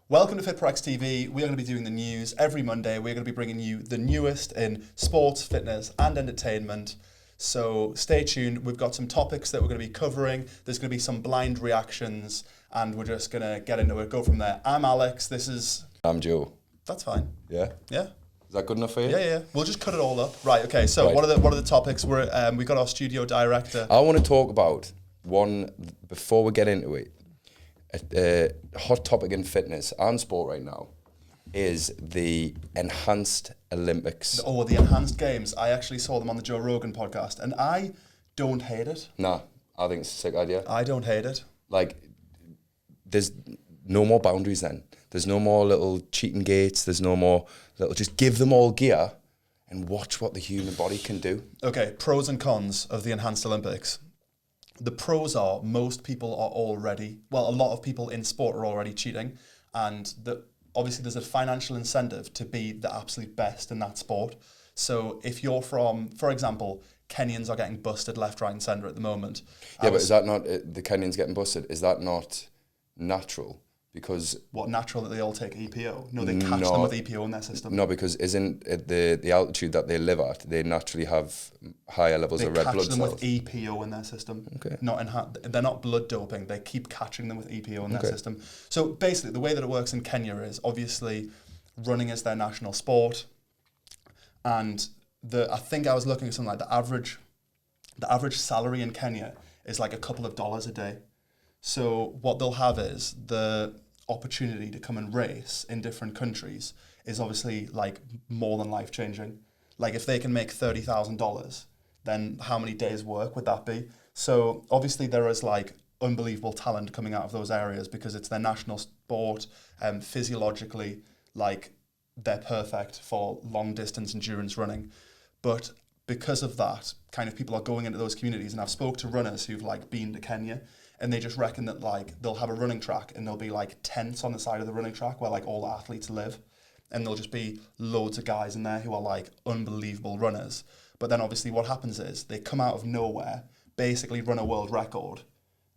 Welcome to FitPro-X TV. We are going to be doing the news every Monday. We're going to be bringing you the newest in sports, fitness and entertainment. So stay tuned. We've got some topics that we're going to be covering. There's going to be some blind reactions and we're just going to get into it, go from there. I'm Alex. I'm Joe. That's fine. Yeah? Yeah. Is that good enough for you? Yeah. We'll just cut it all up. Right, okay. So what are the topics? We've got our studio director. I want to talk about one, before we get into it, a hot topic in fitness and sport right now is the enhanced Olympics. Oh, the enhanced games. I actually saw them on the Joe Rogan podcast and I don't hate it. Nah, I think it's a sick idea. I don't hate it. Like, there's no more boundaries then. There's no more little cheating gates. There's no more little, just give them all gear and watch what the human body can do. Okay, pros and cons of the enhanced Olympics. The pros are most people are already, well, a lot of people in sport are already cheating, and obviously there's a financial incentive to be the absolute best in that sport. So if you're from, for example, Kenyans are getting busted left, right and centre at the moment. Yeah, but is that not, the Kenyans getting busted, is that not natural? Because what, natural that they all take EPO? No, they catch them with EPO in their system. No, because isn't it the altitude that they live at, they naturally have higher levels of red blood cells. They catch them with EPO in their system. Okay. They're not blood doping. They keep catching them with EPO in their system. So basically, the way that it works in Kenya is obviously running is their national sport, and I think I was looking at something like the average salary in Kenya is like a couple of dollars a day. So what they'll have is the opportunity to come and race in different countries is obviously like more than life-changing. Like if they can make $30,000, then how many days work would that be? So obviously there is like unbelievable talent coming out of those areas because it's their national sport, physiologically, like they're perfect for long distance endurance running. But because of that, kind of people are going into those communities, and I've spoke to runners who've like been to Kenya, and they just reckon that like they'll have a running track and there'll be like tents on the side of the running track where like all the athletes live, and there'll just be loads of guys in there who are like unbelievable runners. But then obviously what happens is they come out of nowhere, basically run a world record,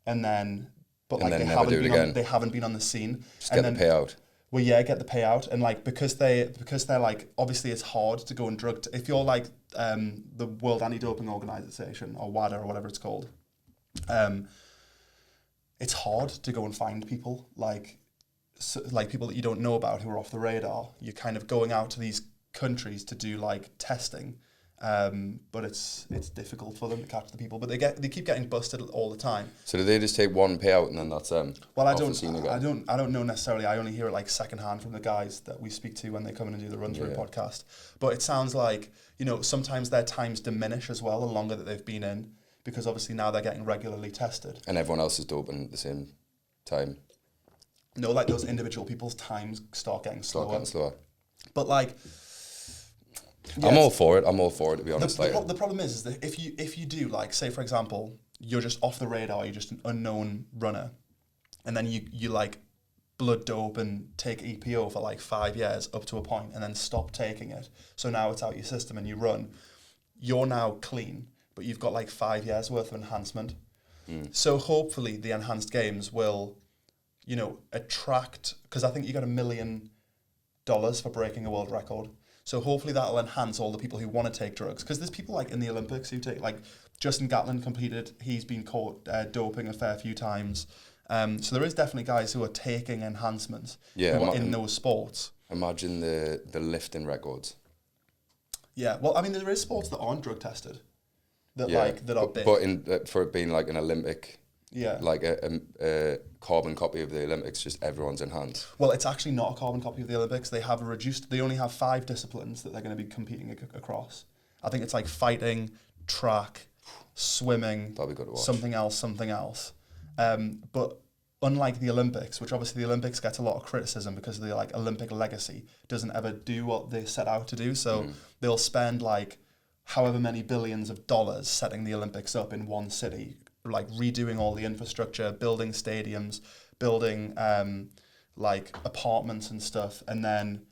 and then they haven't been on the scene. Just get the payout. Well, yeah, get the payout, and like because they're like, obviously it's hard to go and if you're like the World Anti-Doping Organization or WADA or whatever it's called, it's hard to go and find people like people that you don't know about who are off the radar. You're kind of going out to these countries to do like testing, but it's difficult for them to catch the people. But they keep getting busted all the time. So do they just take one payout and then that's Well, I don't know necessarily. I only hear it like secondhand from the guys that we speak to when they come in and do the run through podcast. But it sounds like, you know, sometimes their times diminish as well the longer that they've been in, because obviously now they're getting regularly tested. And everyone else is doping at the same time. No, like those individual people's times start getting slower. But like, yeah, I'm all for it, to be honest. The problem is that if you do, like, say for example, you're just off the radar, you're just an unknown runner, and then you like blood dope and take EPO for like 5 years up to a point and then stop taking it. So now it's out your system and you run. You're now clean, but you've got like 5 years worth of enhancement. So hopefully the enhanced games will, you know, attract, because I think you got $1 million for breaking a world record. So hopefully that'll enhance all the people who want to take drugs. Because there's people like in the Olympics who take, like Justin Gatlin competed, he's been caught doping a fair few times. So there is definitely guys who are taking enhancements in those sports. Imagine the lifting records. Yeah, well, I mean, there is sports that aren't drug tested. That are big. But for it being like an Olympic, like a carbon copy of the Olympics, just everyone's enhanced. Well, it's actually not a carbon copy of the Olympics. They only have 5 disciplines that they're going to be competing across. I think it's like fighting, track, swimming, that'll be good to watch. something else. But unlike the Olympics, which obviously the Olympics gets a lot of criticism because the like Olympic legacy doesn't ever do what they set out to do. So they'll spend like however many billions of dollars setting the Olympics up in one city, like redoing all the infrastructure, building stadiums, building like apartments and stuff, and then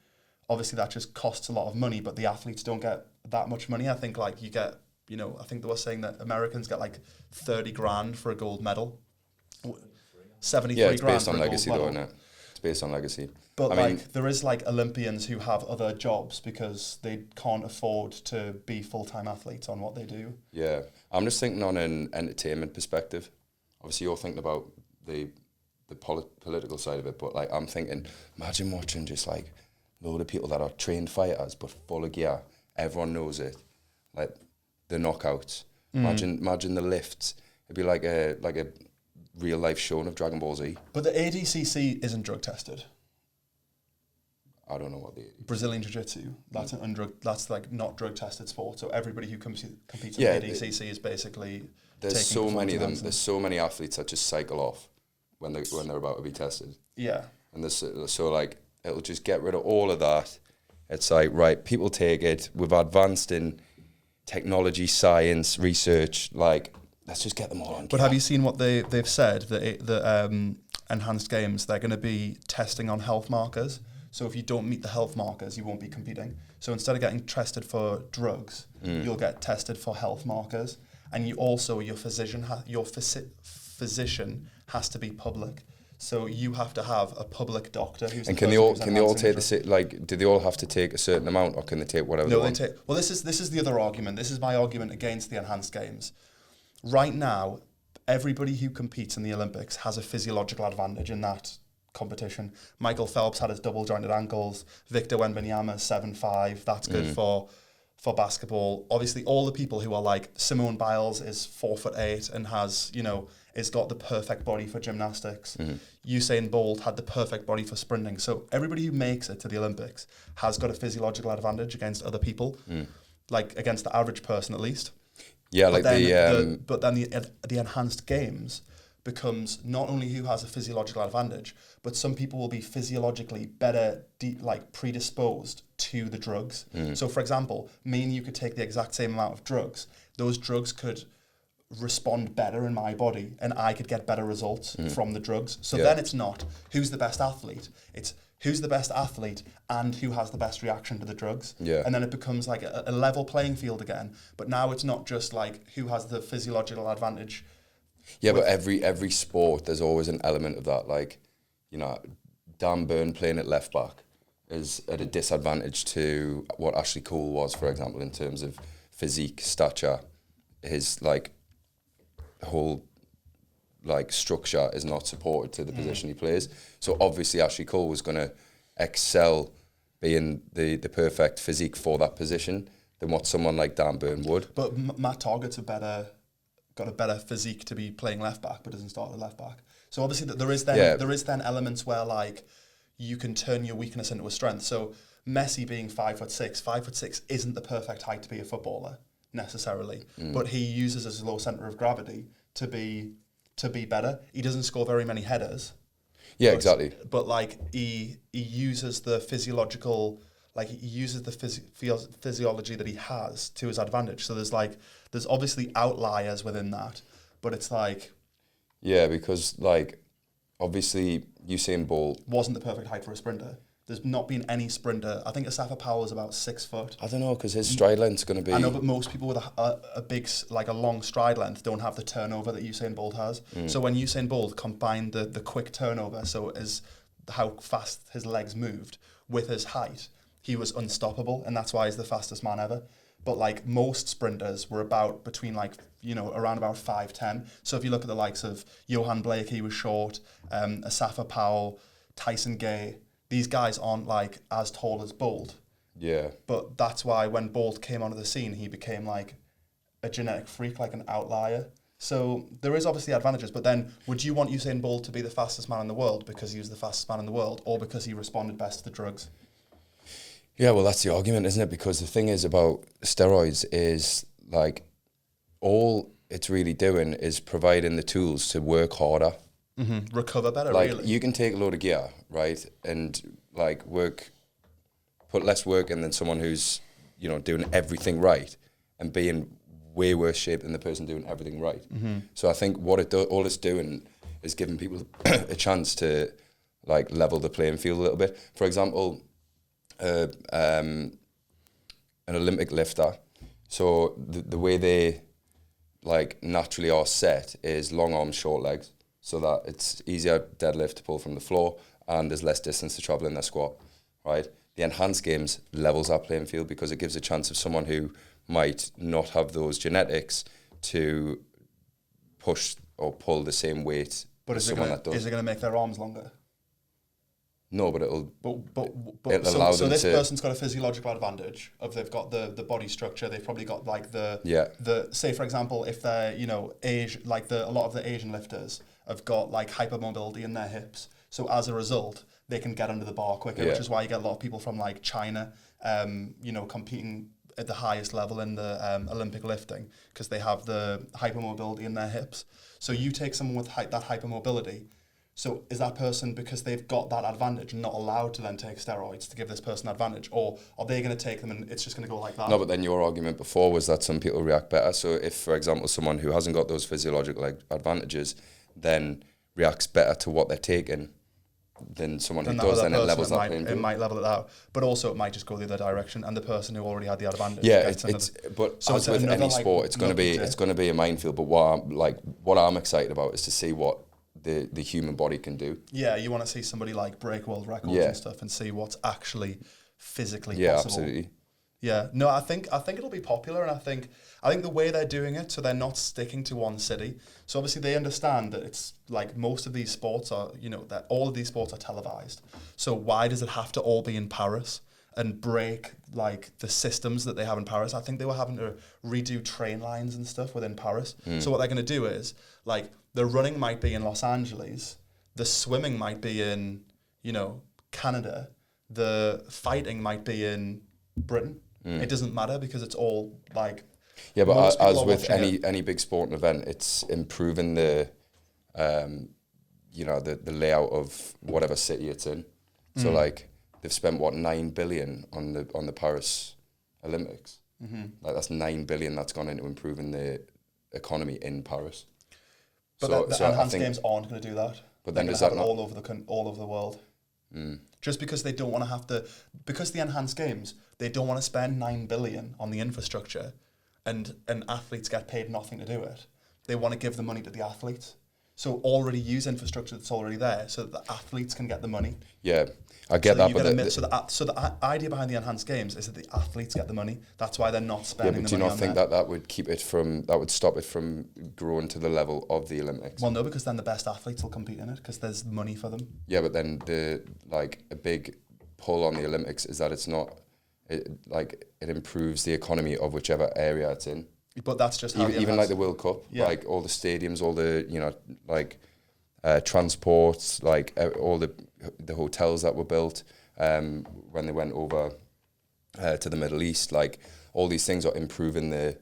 obviously that just costs a lot of money, but the athletes don't get that much money. I think like you get, you know, I think they were saying that Americans get like 30 grand for a gold medal. 73 yeah, it's grand based on legacy though, isn't it? It's based on legacy. But I mean, there is like Olympians who have other jobs because they can't afford to be full-time athletes on what they do. Yeah, I'm just thinking on an entertainment perspective. Obviously, you're thinking about the political side of it, but like I'm thinking, imagine watching just like a load of people that are trained fighters but full of gear. Everyone knows it, like the knockouts. Imagine the lifts. It'd be like a real life showing of Dragon Ball Z. But the ADCC isn't drug tested. I don't know what the Brazilian Jiu-Jitsu, that's like not drug tested sport. So everybody who competes in the ADCC is basically there's so many of them. There's so many athletes that just cycle off when they're about to be tested. Yeah. And this so like it'll just get rid of all of that. It's like, right, people take it. We've advanced in technology, science, research. Like, let's just get them all on. But have you seen what they've said? The enhanced games, they're going to be testing on health markers. So if you don't meet the health markers, you won't be competing. So instead of getting tested for drugs, you'll get tested for health markers. And you also, your physician has to be public. So you have to have a public doctor who's. And can they all take do they all have to take a certain amount, or can they take whatever they want? Well, this is the other argument. This is my argument against the enhanced games. Right now, everybody who competes in the Olympics has a physiological advantage in that competition. Michael Phelps had his double jointed ankles. Victor Wembanyama 7'5". That's good for basketball. Obviously, all the people who are like Simone Biles is 4'8" and has is got the perfect body for gymnastics. Usain Bolt had the perfect body for sprinting. So everybody who makes it to the Olympics has got a physiological advantage against other people, like against the average person at least. Yeah, but then the enhanced games becomes not only who has a physiological advantage, but some people will be physiologically better, predisposed to the drugs. So, for example, me and you could take the exact same amount of drugs. Those drugs could respond better in my body, and I could get better results from the drugs. So then it's not who's the best athlete. It's who's the best athlete and who has the best reaction to the drugs. Yeah. And then it becomes like a level playing field again. But now it's not just like who has the physiological advantage. Yeah, but every sport, there's always an element of that. Like, Dan Burn playing at left back is at a disadvantage to what Ashley Cole was, for example, in terms of physique, stature. His whole structure is not supported to the position he plays. So obviously Ashley Cole was going to excel being the perfect physique for that position than what someone like Dan Burn would. But Matt Targett's got a better physique to be playing left back, but doesn't start at left back. So obviously there is then elements where like you can turn your weakness into a strength. So Messi being 5'6" isn't the perfect height to be a footballer necessarily, but he uses his low center of gravity to be better. He doesn't score very many headers. Yeah, exactly. But like he uses the physiological. Like he uses the physiology that he has to his advantage. So there's obviously outliers within that, but it's like... Yeah, because like, obviously Usain Bolt... wasn't the perfect height for a sprinter. There's not been any sprinter. I think Asafa Powell is about 6 foot. I don't know, because his stride length's going to be... I know, but most people with a big, a long stride length don't have the turnover that Usain Bolt has. So when Usain Bolt combined the quick turnover, so as how fast his legs moved with his height... he was unstoppable, and that's why he's the fastest man ever. But like most sprinters were about between around about 5'10". So if you look at the likes of Johan Blake, he was short, Asafa Powell, Tyson Gay, these guys aren't like as tall as Bolt. Yeah. But that's why when Bolt came onto the scene, he became like a genetic freak, like an outlier. So there is obviously advantages, but then would you want Usain Bolt to be the fastest man in the world because he was the fastest man in the world, or because he responded best to the drugs? Yeah, well, that's the argument, isn't it? Because the thing is about steroids is like all it's really doing is providing the tools to work harder. Recover better, like, really. You can take a load of gear, right, and like put less work in than someone who's, doing everything right and be in way worse shape than the person doing everything right. So I think what all it's doing is giving people a chance to like level the playing field a little bit. For example, an Olympic lifter, so the way they like naturally are set is long arms, short legs, so that it's easier deadlift to pull from the floor, and there's less distance to travel in their squat, right? The enhanced games levels that playing field because it gives a chance of someone who might not have those genetics to push or pull the same weight as someone that does. Is it going to make their arms longer? No, but it'll allow them this to... person's got a physiological advantage of they've got the body structure. They've probably got like the say for example if they're a lot of the Asian lifters have got like hypermobility in their hips. So as a result, they can get under the bar quicker, which is why you get a lot of people from like China, competing at the highest level in the Olympic lifting because they have the hypermobility in their hips. So you take someone with that hypermobility. So is that person, because they've got that advantage, not allowed to then take steroids to give this person advantage? Or are they going to take them and it's just going to go like that? No, but then your argument before was that some people react better. So if, for example, someone who hasn't got those physiological advantages then reacts better to what they're taking than someone who does, then it levels that playing field. It might level it out. But also it might just go the other direction and the person who already had the advantage. Yeah, but so as with any sport, it's going to be a minefield. But what I'm excited about is to see what the human body can do. Yeah, you want to see somebody like break world records and stuff and see what's actually physically possible. Yeah, absolutely. Yeah, no, I think it'll be popular, and I think the way they're doing it, so they're not sticking to one city. So obviously they understand that it's like most of these sports are, that all of these sports are televised. So why does it have to all be in Paris and break like the systems that they have in Paris? I think they were having to redo train lines and stuff within Paris. So what they're going to do is like the running might be in Los Angeles, the swimming might be in, Canada, the fighting might be in Britain. It doesn't matter because it's all like... Yeah, but as with any big sporting event, it's improving the layout of whatever city it's in. So like they've spent $9 billion on the Paris Olympics. Like that's $9 billion that's gone into improving the economy in Paris. But the enhanced games aren't going to do that. But then does that not all over the world? Just because they don't want to have to, because the enhanced games, they don't want to spend $9 billion on the infrastructure, and athletes get paid nothing to do it. They want to give the money to the athletes. So already use infrastructure that's already there, so that the athletes can get the money. Yeah, I get that. So the idea behind the enhanced games is that the athletes get the money. That's why they're not spending. Yeah, but do you not think that would stop it from growing to the level of the Olympics? Well, no, because then the best athletes will compete in it because there's money for them. Yeah, but then a big pull on the Olympics is that it improves the economy of whichever area it's in. But that's just how even like the World Cup, like all the stadiums, all the transports, like all the hotels that were built when they went over to the Middle East, like all these things are improving the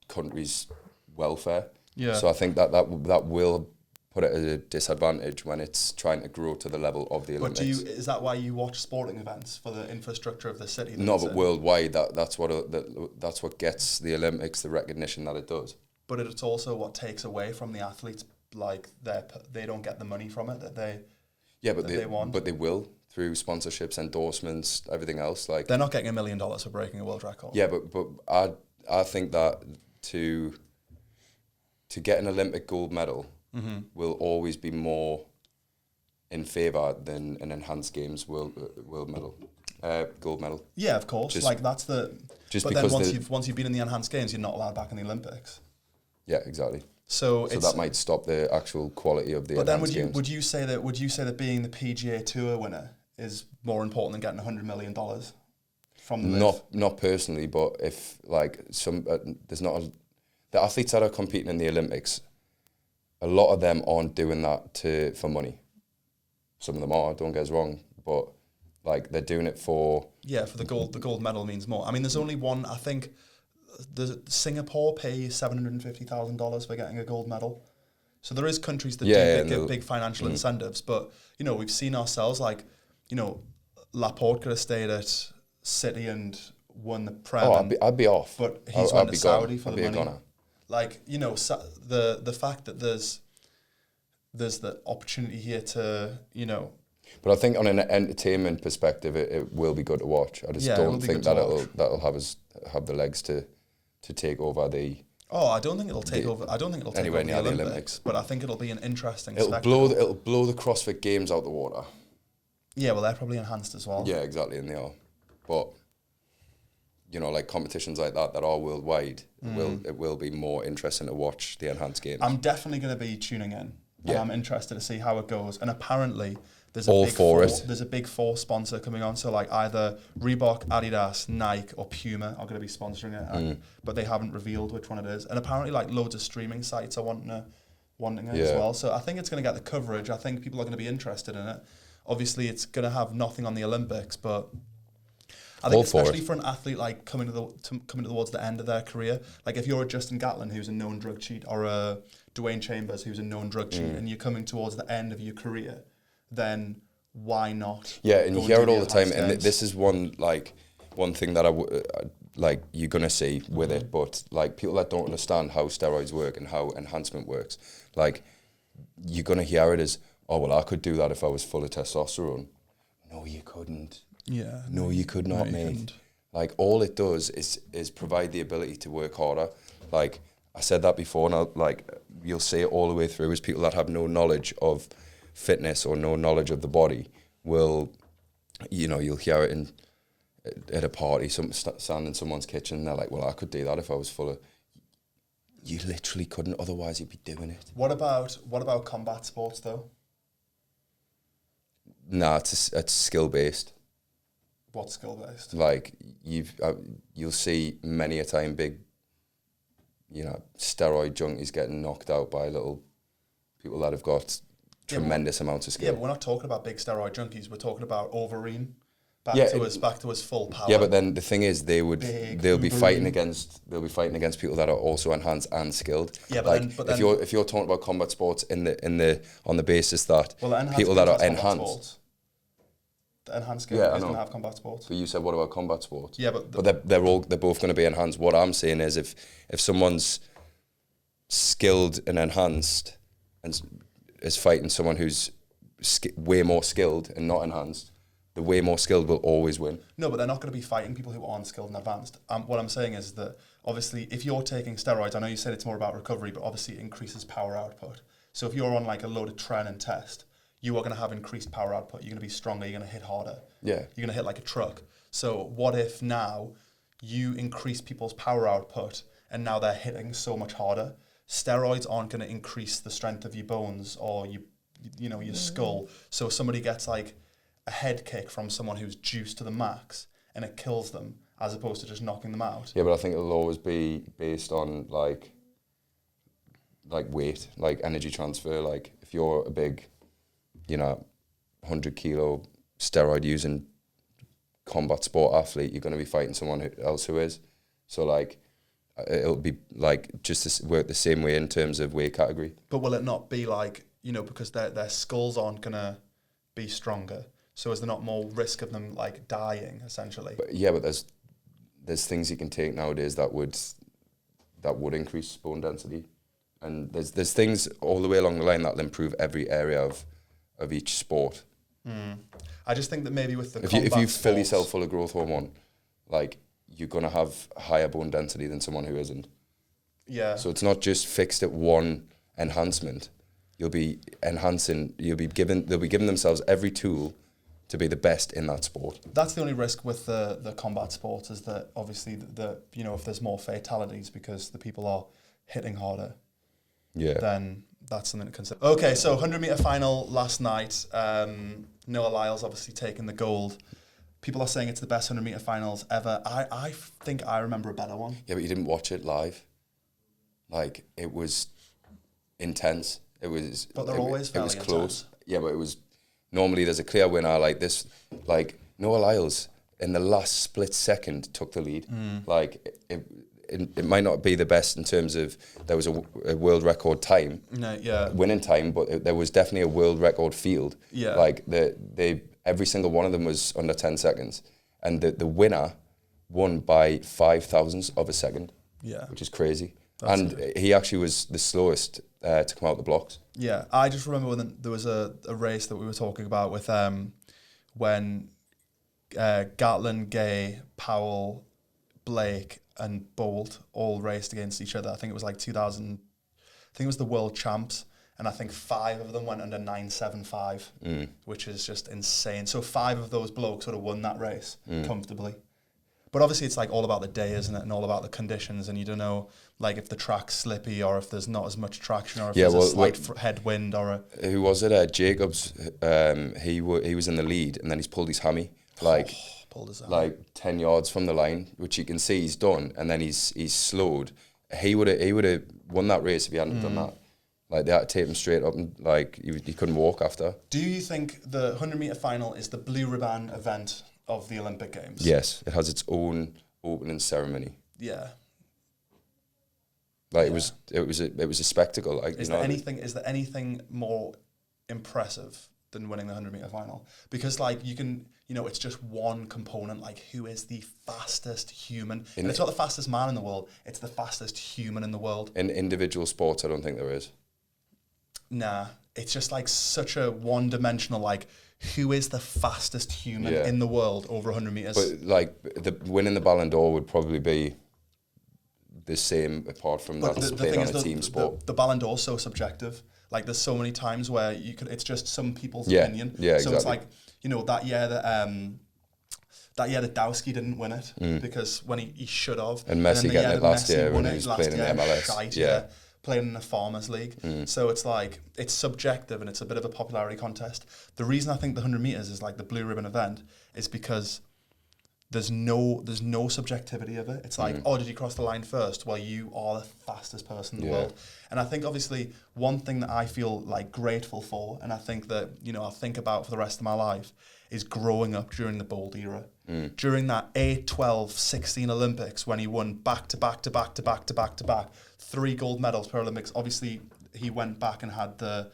country's welfare. Yeah. So I think that will put it at a disadvantage when it's trying to grow to the level of the Olympics. But is that why you watch sporting events, for the infrastructure of the city? No, but worldwide, that's what gets the Olympics the recognition that it does. But it's also what takes away from the athletes, like they don't get the money from it that they they want. But they will through sponsorships, endorsements, everything else. Like they're not getting $1 million for breaking a world record. Yeah, but I think that to get an Olympic gold medal will always be more in favour than an enhanced games world medal, gold medal. Yeah, of course. That's the. Just but because then once you've been in the enhanced games, you're not allowed back in the Olympics. Yeah, exactly. So that might stop the actual quality of the. But then, games. would you say that being the PGA Tour winner is more important than getting $100 million from the Not personally, but if the athletes that are competing in the Olympics, a lot of them aren't doing that for money. Some of them are, don't get us wrong, but like they're doing it for... Yeah, for the gold medal means more. I mean, there's only one, I think, Singapore pays $750,000 for getting a gold medal. So there is countries that give big financial incentives, but, we've seen ourselves, like, Laporte could have stayed at City and won the Prem. Oh, I'd be off. But he's went to Saudi for the money. Goner. Like, the fact that there's the opportunity here to, But I think on an entertainment perspective, it will be good to watch. I just don't think that it'll have the legs to take over the... Oh, I don't think it'll take over. I don't think it'll take over the Olympics, but I think it'll be an interesting spectacle. It'll blow the CrossFit Games out the water. Yeah, well, they're probably enhanced as well. Yeah, exactly, and they are. But, you know, like competitions like that are worldwide, it will be more interesting to watch the enhanced games. I'm definitely going to be tuning in. And Yeah. I'm interested to see how it goes. And apparently, there's a big four sponsor coming on. So like either Reebok, Adidas, Nike, or Puma are going to be sponsoring it. But they haven't revealed which one it is. And apparently, like loads of streaming sites are wanting it as well. So I think it's going to get the coverage. I think people are going to be interested in it. Obviously, it's going to have nothing on the Olympics, but I think especially for an athlete like coming towards the end of their career, like if you're a Justin Gatlin who's a known drug cheat, or a Dwayne Chambers who's a known drug cheat, and you're coming towards the end of your career, then why not? Yeah, and you hear it all the time, and this this is one thing that like you're gonna see with it, but like people that don't understand how steroids work and how enhancement works, like you're gonna hear it as, oh well, I could do that if I was full of testosterone. No, you couldn't. Yeah. No, you could not, mate. Like all it does is provide the ability to work harder. Like I said that before, and you'll see it all the way through. Is people that have no knowledge of fitness or no knowledge of the body will, you know, you'll hear it at a party, stand in someone's kitchen, and they're like, well, I could do that if I was full of. You literally couldn't, otherwise you'd be doing it. What about combat sports though? Nah, it's skill based. What's skill based? Like you'll see many a time big, you know, steroid junkies getting knocked out by little people that have got tremendous amounts of skill. Yeah, but we're not talking about big steroid junkies. We're talking about Overeem. Back to his full power. Yeah, but then the thing is, they'll be fighting against people that are also enhanced and skilled. Yeah, but then if you're talking about combat sports on the basis that people that are enhanced. The enhanced game is going to have combat sports. But you said, what about combat sports? Yeah, but they're both going to be enhanced. What I'm saying is, if someone's skilled and enhanced and is fighting someone who's way more skilled and not enhanced, the way more skilled will always win. No, but they're not going to be fighting people who aren't skilled and advanced. What I'm saying is that obviously, if you're taking steroids, I know you said it's more about recovery, but obviously it increases power output. So if you're on like a loaded tren and test, you are going to have increased power output. You're going to be stronger. You're going to hit harder. Yeah. You're going to hit like a truck. So what if now you increase people's power output and now they're hitting so much harder? Steroids aren't going to increase the strength of your bones or your skull. So somebody gets like a head kick from someone who's juiced to the max and it kills them as opposed to just knocking them out. Yeah, but I think it'll always be based on like weight, like energy transfer. Like if you're a big, 100 kilo steroid using combat sport athlete, you're going to be fighting someone else who is. So like, it'll be like just work the same way in terms of weight category. But will it not be like, because their skulls aren't going to be stronger? So is there not more risk of them like dying essentially? But there's things you can take nowadays that would increase bone density, and there's things all the way along the line that'll improve every area of each sport. I just think that maybe with the if you fill yourself full of growth hormone, like you're gonna have higher bone density than someone who isn't. Yeah. So it's not just fixed at one enhancement. You'll be enhancing. They'll be giving themselves every tool to be the best in that sport. That's the only risk with the combat sports, is that obviously if there's more fatalities because the people are hitting harder. Yeah. Then that's something to consider. Okay, so 100-meter final last night. Noah Lyles obviously taking the gold. People are saying it's the best 100-meter finals ever. I think I remember a better one. Yeah, but you didn't watch it live. Like, it was intense. But they're always fairly intense. Close. Intense. Yeah, but it was... Normally there's a clear winner like this. Like, Noah Lyles, in the last split second, took the lead. Like, it might not be the best in terms of there was a world record time, winning time, but there was definitely a world record field. Yeah. Like, every single one of them was under 10 seconds. And the winner won by 5,000ths of a second. Yeah. Which is crazy. He actually was the slowest to come out the blocks. Yeah, I just remember when there was a race that we were talking about with when Gatlin, Gay, Powell, Blake and Bolt all raced against each other. I think it was like 2000, I think it was the world champs, and I think 5 of them went under 9.75, which is just insane. So 5 of those blokes would have won that race comfortably. But obviously it's like all about the day, isn't it? And all about the conditions, and you don't know like if the track's slippy or if there's not as much traction or if there's a slight headwind or a... Who was it? Jacobs, he was in the lead and then he's pulled his hammy, pulled his hammy. Like 10 yards from the line, which you can see he's done, and then he's slowed. He would have won that race if he hadn't done that. Like they had to tape him straight up and like he couldn't walk after. Do you think the 100-metre final is the blue ribbon event of the Olympic Games? Yes, it has its own opening ceremony. Yeah. Like it was a spectacle. Like is there anything more impressive than winning the 100-metre final? Because like you can, it's just one component. Like who is the fastest human? And it's not the fastest man in the world. It's the fastest human in the world. In individual sports, I don't think there is. Nah, it's just like such a one-dimensional. Like who is the fastest human in the world over 100 meters? But like winning the Ballon d'Or would probably be the same, apart from that it's played on a team sport. The Ballon d'Or is so subjective. Like there's so many times where it's just some people's opinion. Yeah, so exactly. it's like, that year that Dowski didn't win it because when he should have. And Messi getting it last year when he was playing in the MLS. Playing in the Farmers League. So it's like, it's subjective and it's a bit of a popularity contest. The reason I think the 100 meters is like the blue ribbon event is because there's no subjectivity of it. It's like, did you cross the line first? Well, you are the fastest person in the world. And I think obviously one thing that I feel like grateful for, and I think that, I'll think about for the rest of my life, is growing up during the Bolt era. During that 8, 12, 16 Olympics when he won back to back 3 gold medals per Olympics. Obviously, he went back and had the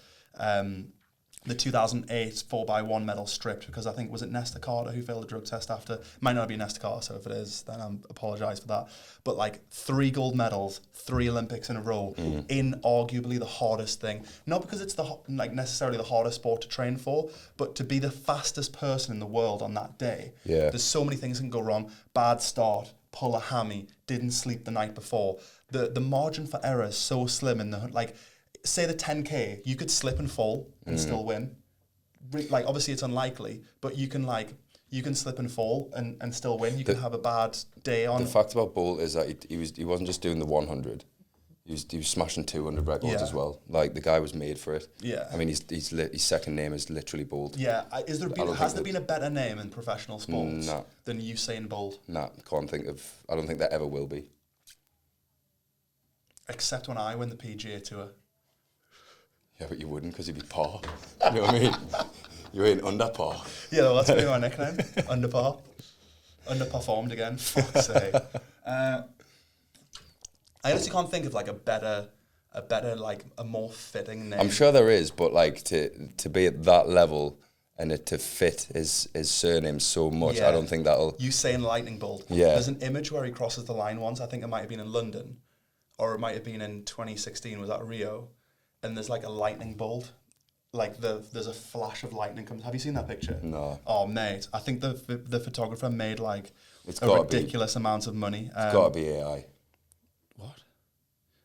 2008 4x1 medal stripped because I think, was it Nesta Carter who failed the drug test after? Might not be Nesta Carter, so if it is, then I apologise for that. But like 3 gold medals, 3 Olympics in a row, in arguably the hardest thing. Not because it's necessarily the hardest sport to train for, but to be the fastest person in the world on that day. Yeah. There's so many things that can go wrong. Bad start, pull a hammy, didn't sleep the night before. The margin for error is so slim in the say the 10K, you could slip and fall and still win. Like obviously it's unlikely, but you can slip and fall and still win. You can have a bad day on. The fact about Bolt is that he wasn't just doing the 100. He was smashing 200 records as well. Like the guy was made for it. Yeah. I mean, his second name is literally Bolt. Yeah. Has there been a better name in professional sports than Usain Bolt? Nah, I don't think there ever will be. Except when I win the PGA Tour. Yeah, but you wouldn't because you'd be par. You know what I mean? You ain't under par. Yeah, well, that's my nickname. Under par. Underperformed again. Fuck's sake. I honestly can't think of like a better, like a more fitting name. I'm sure there is, but like to be at that level and it to fit his surname so much, I don't think that'll... Usain Lightning Bolt. Yeah. There's an image where he crosses the line once. I think it might have been in London, or it might have been in 2016. Was that Rio? And there's like a lightning bolt, like there's a flash of lightning comes. Have you seen that picture? No. Oh mate, I think the photographer made like a ridiculous amount of money. It's got to be AI. What?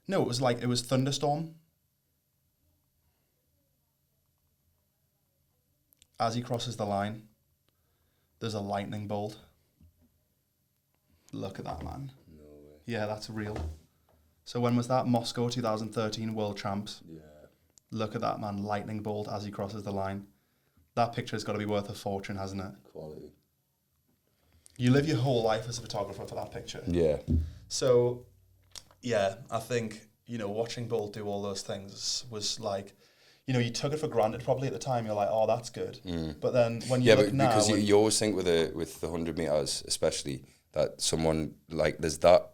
No, it was thunderstorm. As he crosses the line, there's a lightning bolt. Look at that, man. No way. Yeah, that's real. So when was that? Moscow 2013 World Champs. Yeah. Look at that, man. Lightning bolt as he crosses the line. That picture's got to be worth a fortune, hasn't it? Quality. You live your whole life as a photographer for that picture. Yeah. So, yeah, I think, watching Bolt do all those things was like, you took it for granted probably at the time. You're like, oh, that's good. But then when you look now... because you always think with the 100 metres especially, that someone, like, there's that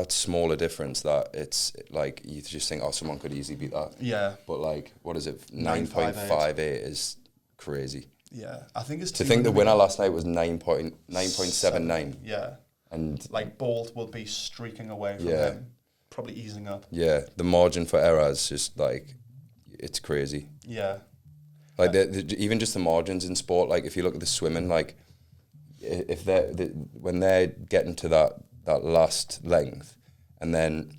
smaller difference that it's like you just think, oh, someone could easily beat that. Yeah. But like, what is it? 9.58 is crazy. Yeah, I think it's... To think the winner last night was 9.79. Yeah. And like Bolt will be streaking away from him, probably easing up. Yeah, the margin for error is just like, it's crazy. Yeah. Like even just the margins in sport, like if you look at the swimming, like if when they're getting to that last length, and then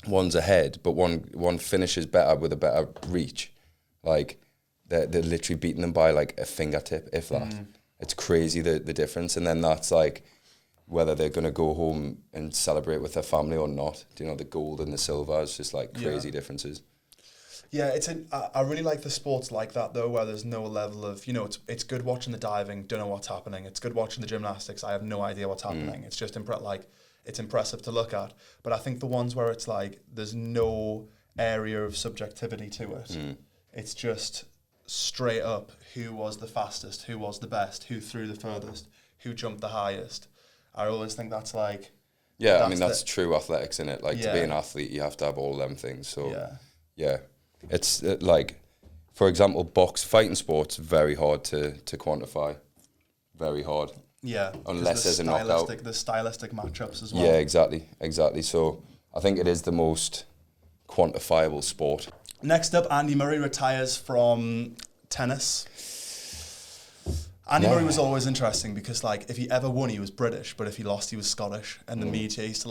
one's ahead, but one finishes better with a better reach. Like they're literally beating them by like a fingertip, if that. It's crazy the difference, and then that's like whether they're gonna go home and celebrate with their family or not. Do you know, the gold and the silver is just like crazy differences. Yeah, I really like the sports like that though, where there's no level of, it's good watching the diving, don't know what's happening. It's good watching the gymnastics, I have no idea what's happening. It's just it's impressive to look at. But I think the ones where it's like there's no area of subjectivity to it. It's just straight up who was the fastest, who was the best, who threw the furthest, who jumped the highest. I always think that's like... Yeah, I mean, that's true athletics, innit? Like, to be an athlete, you have to have all them things. So, yeah. It's like, for example, fighting sports, very hard to quantify. Very hard. Yeah. Unless there's a knockout. The stylistic matchups as well. Yeah, exactly. So, I think it is the most quantifiable sport. Next up, Andy Murray retires from tennis. Andy Murray was always interesting because, like, if he ever won, he was British, but if he lost, he was Scottish. And the media used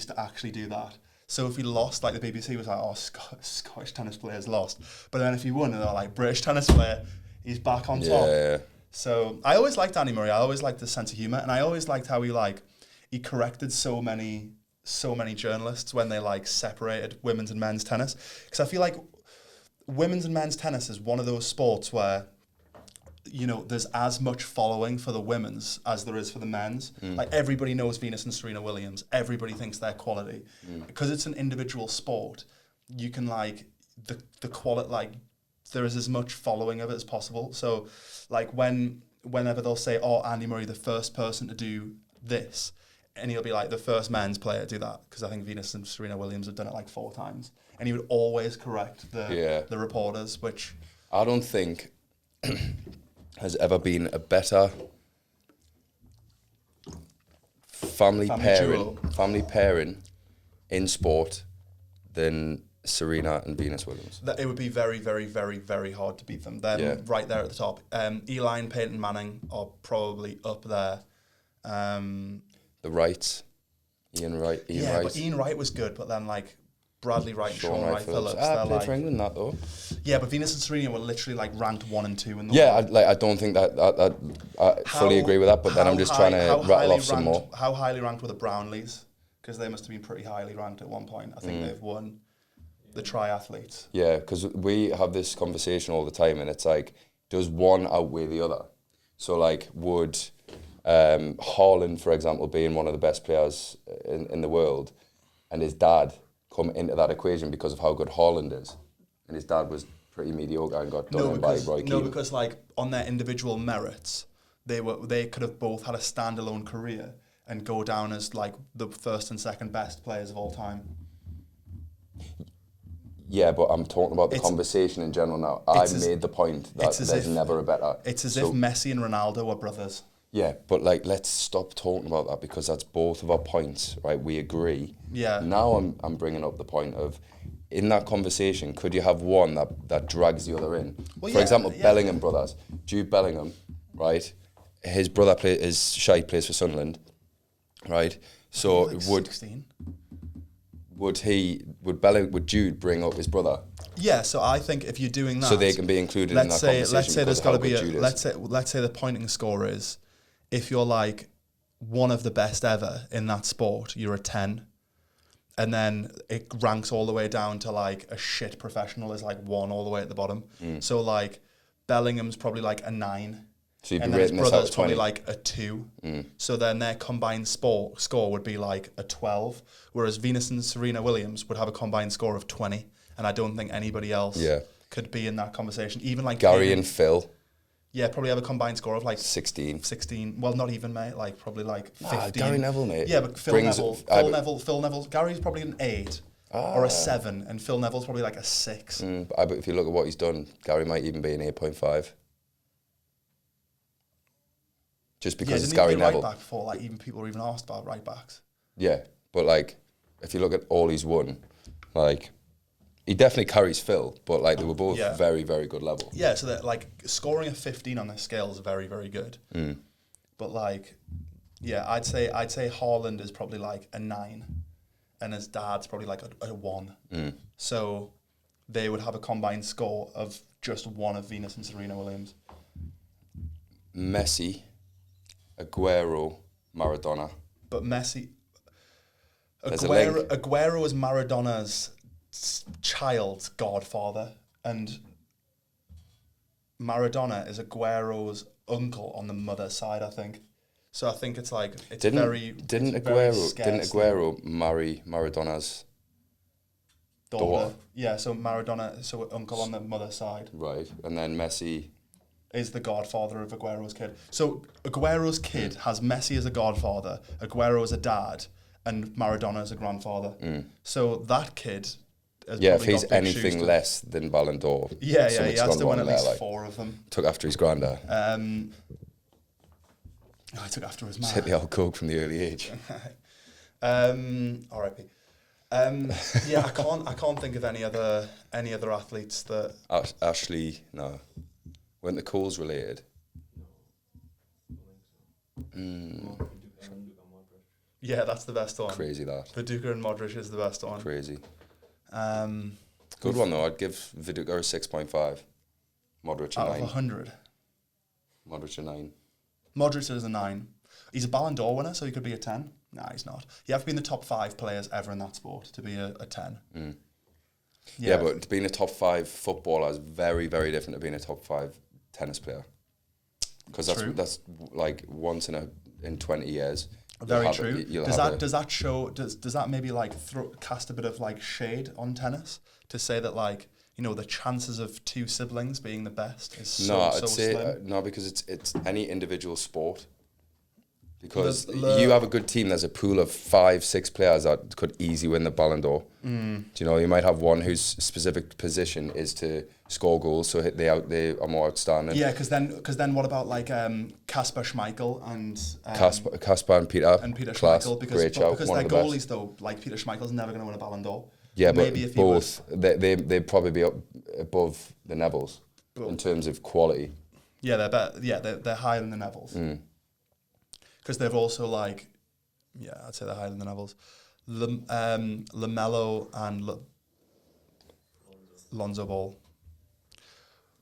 to actually do that. So if he lost, like, the BBC was like, oh, Scottish tennis player's lost. But then if he won, they're like, British tennis player, he's back on top. Yeah. So I always liked Andy Murray. I always liked his sense of humour. And I always liked how he corrected so many journalists when they, like, separated women's and men's tennis. Because I feel like women's and men's tennis is one of those sports where, there's as much following for the women's as there is for the men's. Like, everybody knows Venus and Serena Williams. Everybody thinks they're quality. Because it's an individual sport, you can, like, the quality, like, there is as much following of it as possible. So, like, whenever they'll say, oh, Andy Murray, the first person to do this, and he'll be like, the first men's player to do that, because I think Venus and Serena Williams have done it, like, 4 times. And he would always correct the reporters, which... I don't think... has ever been a better family pairing in sport than Serena and Venus Williams. It would be very, very, very, very hard to beat them. They're right there at the top. Eli and Peyton Manning are probably up there. The Wrights, Ian Wright. But Ian Wright was good, but then, like, Bradley Wright and Sean Wright Phillips. Played for England, that though. Yeah, but Venus and Serena were literally, like, ranked 1 and 2 in the world. I don't think that I fully agree with that, but then I'm just trying to rattle off some more. How highly ranked were the Brownlees? Because they must have been pretty highly ranked at one point. I think they've won the triathletes. Yeah, because we have this conversation all the time, and it's like, does one outweigh the other? So, like, would Haaland, for example, being one of the best players in the world, and his dad come into that equation because of how good Haaland is, and his dad was pretty mediocre and got done by Roy Keane. No, because, like, on their individual merits, they could have both had a standalone career and go down as, like, the first and second best players of all time. Yeah, but I'm talking about the conversation in general now. I've made the point that there's never a better. It's as if Messi and Ronaldo were brothers. Yeah, but, like, let's stop talking about that, because that's both of our points, right? We agree. Yeah. Now I'm bringing up the point of, in that conversation, could you have one that drags the other in? For example, Bellingham brothers. Jude Bellingham, right? His brother Shai plays for Sunderland, right? So like 16. Would Jude bring up his brother? Yeah, so I think if you're doing that, so they can be included in that conversation. Let's say there's got to be let's say the pointing score is, if you're, like, one of the best ever in that sport, you're a 10. And then it ranks all the way down to, like, a shit professional is, like, 1 all the way at the bottom. So, like, Bellingham's probably, like, a 9. So you'd be and then his rating brother's this out probably 20. like a 2. So then their combined score would be like a 12. Whereas Venus and Serena Williams would have a combined score of 20. And I don't think anybody else could be in that conversation. Even like Gary and Phil. Yeah, probably have a combined score of like 16. Well, not even, mate. Like, probably like 15. Gary Neville, mate. Yeah, but Phil Neville. Gary's probably an 8 or a 7, and Phil Neville's probably like a 6. But if you look at what he's done, Gary might even be an 8.5. Just because it's Gary Neville. Right back before, like, even people were even asked about right backs. Yeah, but, like, if you look at all he's won, like, he definitely carries Phil, but, like, they were both very, very good level. Yeah, so that, like, scoring a 15 on this scale is very, very good. But, like, yeah, I'd say Haaland is probably like a 9, and his dad's probably like a 1. Mm. So they would have a combined score of just one of Venus and Serena Williams. Messi, Aguero, Maradona. But Messi... There's a link. Aguero is Maradona's child's godfather, and Maradona is Aguero's uncle on the mother's side, I think. So I think it's like Didn't Aguero marry Maradona's daughter? Yeah, so Maradona, so uncle on the mother's side. Right, and then Messi is the godfather of Aguero's kid. So Aguero's kid has Messi as a godfather, Aguero as a dad, and Maradona as a grandfather. Mm. So that kid has if he's anything less than Ballon d'Or. He has to win at least 4 of them. Took after his granddad. I took after his man. Hit the old coke from the early age. R.I.P. Yeah, I can't think of any other athletes that... Ashley, no. Weren't the Coles related? Yeah, that's the best one. Crazy that. Viduka and Modric is the best one. Crazy. Good one though. I'd give Viduka a 6.5. Modric a 9. Out of 100. Modric a 9. Modric is a 9. He's a Ballon d'Or winner, so he could be a 10. Nah, he's not. You have to be in the top 5 players ever in that sport to be a 10. Mm. Yeah, but being a top 5 footballer is very, very different to being a top 5 tennis player. Because that's like once in 20 years. Very true. Does that maybe like cast a bit of like shade on tennis to say that like, you know, the chances of 2 siblings being the best is so slim? No, because it's any individual sport. Because you have a good team, there's a pool of 5, 6 players that could easily win the Ballon d'Or. Do you know, you might have one whose specific position is to score goals, so they are more outstanding. Yeah, because then what about like Kasper Schmeichel and Kasper and Peter Class, Schmeichel, because they're goalies though. Like Peter Schmeichel's never going to win a Ballon d'Or. Yeah, but maybe if both they'd probably be up above the Nevilles in terms of quality. Yeah, they're better. Yeah, they're higher than the Nevilles. Because they've also like, I'd say they're higher than the Nevilles. Lamelo and Lonzo Ball.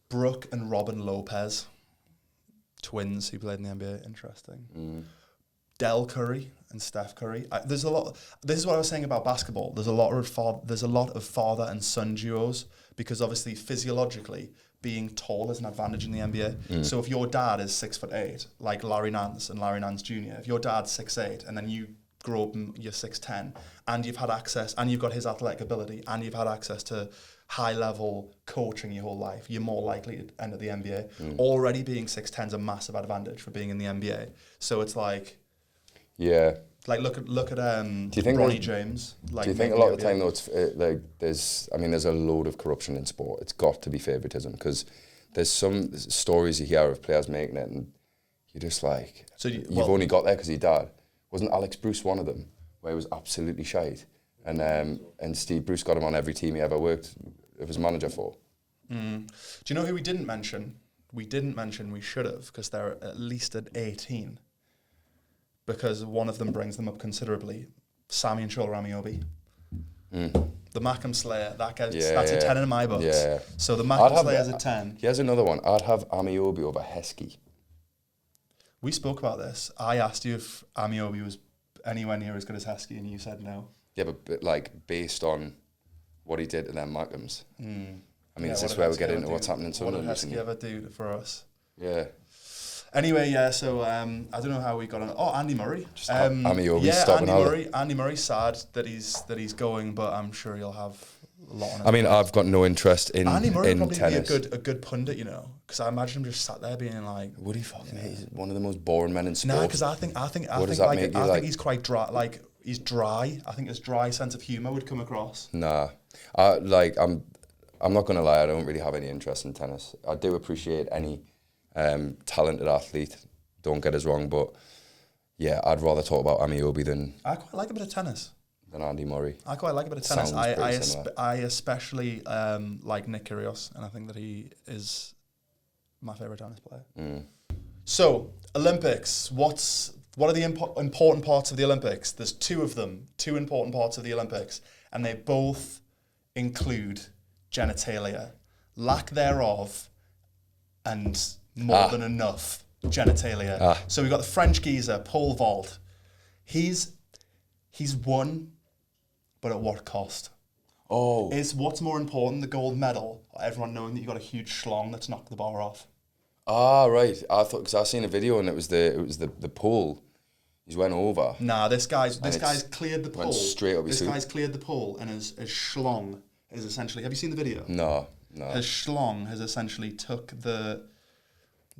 Brooke and Robin Lopez, twins who played in the NBA. Interesting. Del Curry and Steph Curry. There's a lot. This is what I was saying about basketball. There's a lot of father and son duos because obviously physiologically being tall is an advantage in the NBA. So if your dad is 6'8", like Larry Nance and Larry Nance Jr., if your dad's 6'8", and then you grow up and you're 6'10", and you've had access, and you've got his athletic ability, and you've had access to high-level coaching your whole life, you're more likely to enter the NBA. Already being 6'10" is a massive advantage for being in the NBA. So it's like... Yeah. Like look at Bronny James. Like, do you think a lot of the time though it's like there's a load of corruption in sport. It's got to be favoritism because there's some stories you hear of players making it and you're just like you've only got there because he dad. Wasn't Alex Bruce one of them where he was absolutely shite and Steve Bruce got him on every team he ever worked as manager for. Do you know who we didn't mention? We should have because they're at least at 18. Because one of them brings them up considerably. Sammy and Shola Ramiobi. The Macam Slayer, that's a 10 in my books. Yeah. So the Macam Slayer is a 10. Here's another one. I'd have Amiobi over Heskey. We spoke about this. I asked you if Amiobi was anywhere near as good as Heskey, and you said no. Yeah, but like based on what he did to them Macams. I mean, is this where we get into what's happening in Sunderland? What did Heskey ever do for us? Yeah. Anyway, so I don't know how we got on. Oh, Andy Murray. Andy Murray's sad that he's going, but I'm sure he'll have a lot on it. I mean, I've got no interest in Andy Murray would probably tennis. be a good pundit, you know, because I imagine him just sat there being like, would he fucking? He's one of the most boring men in sport. Nah, because I think he's quite dry. Like he's dry. I think his dry sense of humour would come across. Nah, I'm not gonna lie. I don't really have any interest in tennis. I do appreciate any talented athlete, don't get us wrong, but yeah, I'd rather talk about Amiobi than... I quite like a bit of tennis. Than Andy Murray. I quite like a bit of tennis. I especially like Nick Kyrgios, and I think that he is my favourite tennis player. So, Olympics, what's What are the important parts of the Olympics? There's two of them, two important parts of the Olympics, and they both include genitalia, lack thereof, and more than enough genitalia. So we've got the French geezer, pole vault. He's won, but at what cost? Oh. Is what's more important, the gold medal, or everyone knowing that you've got a huge schlong that's knocked the bar off? Ah, right. I thought, because I seen a video and it was the pole. He's went over. Nah, this guy's cleared the pole. Went straight up this guy's cleared the pole, and his schlong is essentially. Have you seen the video? No. His schlong has essentially took the.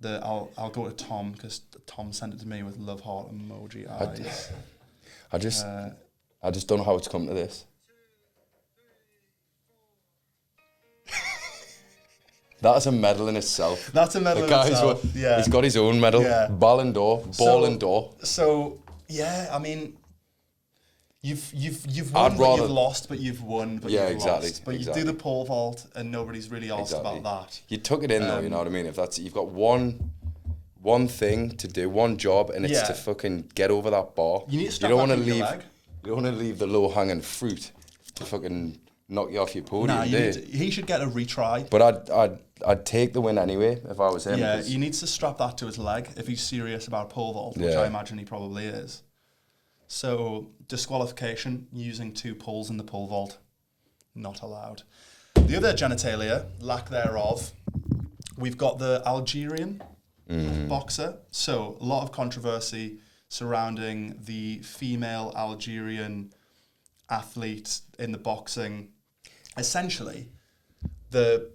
I'll go to Tom because Tom sent it to me with love heart emoji eyes. I just don't know how it's come to this. That's a medal in itself. That's a medal in itself. Yeah. He's got his own medal. Yeah. Ballon d'Or. So yeah, I mean, you've won, but you've lost, but you've won, but you've lost. But you do the pole vault, and nobody's really asked about that. You took it in though, you know what I mean? If that's you've got one thing to do, one job, and it's to fucking get over that bar. You need to strap back your leg. You don't want to leave the low hanging fruit to fucking knock you off your podium. Nah, he should get a retry. But I'd take the win anyway if I was him. Yeah, he needs to strap that to his leg if he's serious about pole vault, which I imagine he probably is. So disqualification using 2 poles in the pole vault, not allowed. The other genitalia, lack thereof, we've got the Algerian boxer. So a lot of controversy surrounding the female Algerian athlete in the boxing. Essentially, the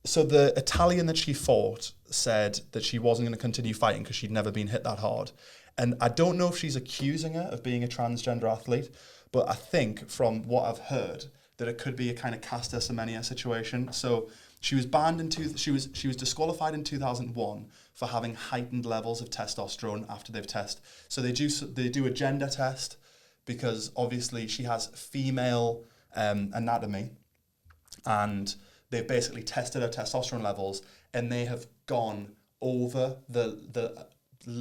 Italian that she fought said that she wasn't going to continue fighting because she'd never been hit that hard. And I don't know if she's accusing her of being a transgender athlete, but I think from what I've heard that it could be a kind of Caster Semenya situation. So she was banned she was disqualified in 2001 for having heightened levels of testosterone after they've tested. So they do a gender test because obviously she has female anatomy, and they've basically tested her testosterone levels, and they have gone over the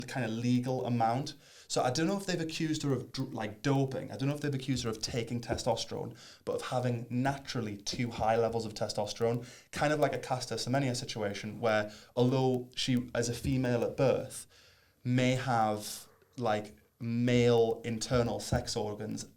kind of legal amount. So I don't know if they've accused her of doping. I don't know if they've accused her of taking testosterone, but of having naturally too high levels of testosterone, kind of like a Caster Semenya situation where although she, as a female at birth, may have like male internal sex organs,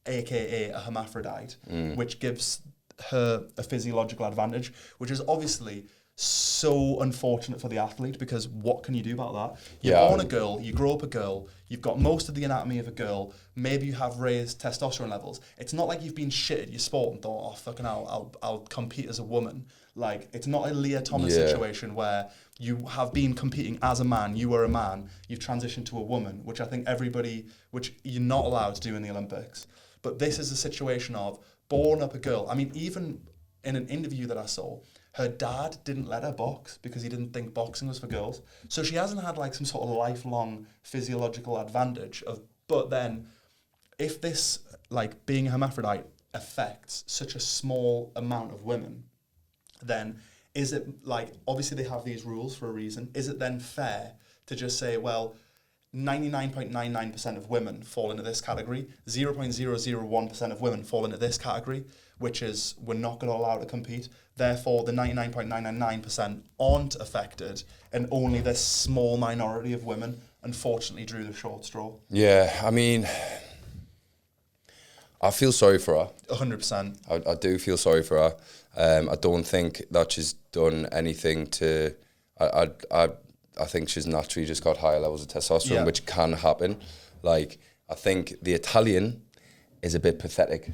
aka a hermaphrodite, which gives her a physiological advantage, which is obviously so unfortunate for the athlete, because what can you do about that? You're born a girl, you grow up a girl, you've got most of the anatomy of a girl, maybe you have raised testosterone levels. It's not like you've been shit at your sport and thought, oh fucking hell, I'll compete as a woman. Like, it's not a Leah Thomas situation where you have been competing as a man, you were a man, you've transitioned to a woman, which I think which you're not allowed to do in the Olympics. But this is a situation of born up a girl. I mean, even in an interview that I saw, her dad didn't let her box because he didn't think boxing was for girls. So she hasn't had like some sort of lifelong physiological advantage but then if this, like being a hermaphrodite, affects such a small amount of women, then is it like, obviously they have these rules for a reason. Is it then fair to just say, well, 99.99% of women fall into this category, 0.001% of women fall into this category, which is we're not going to allow to compete. Therefore, the 99.999% aren't affected, and only this small minority of women, unfortunately, drew the short straw. Yeah, I mean, I feel sorry for her. 100%. I do feel sorry for her. I don't think that she's done anything to... I think she's naturally just got higher levels of testosterone, which can happen. Like, I think the Italian is a bit pathetic,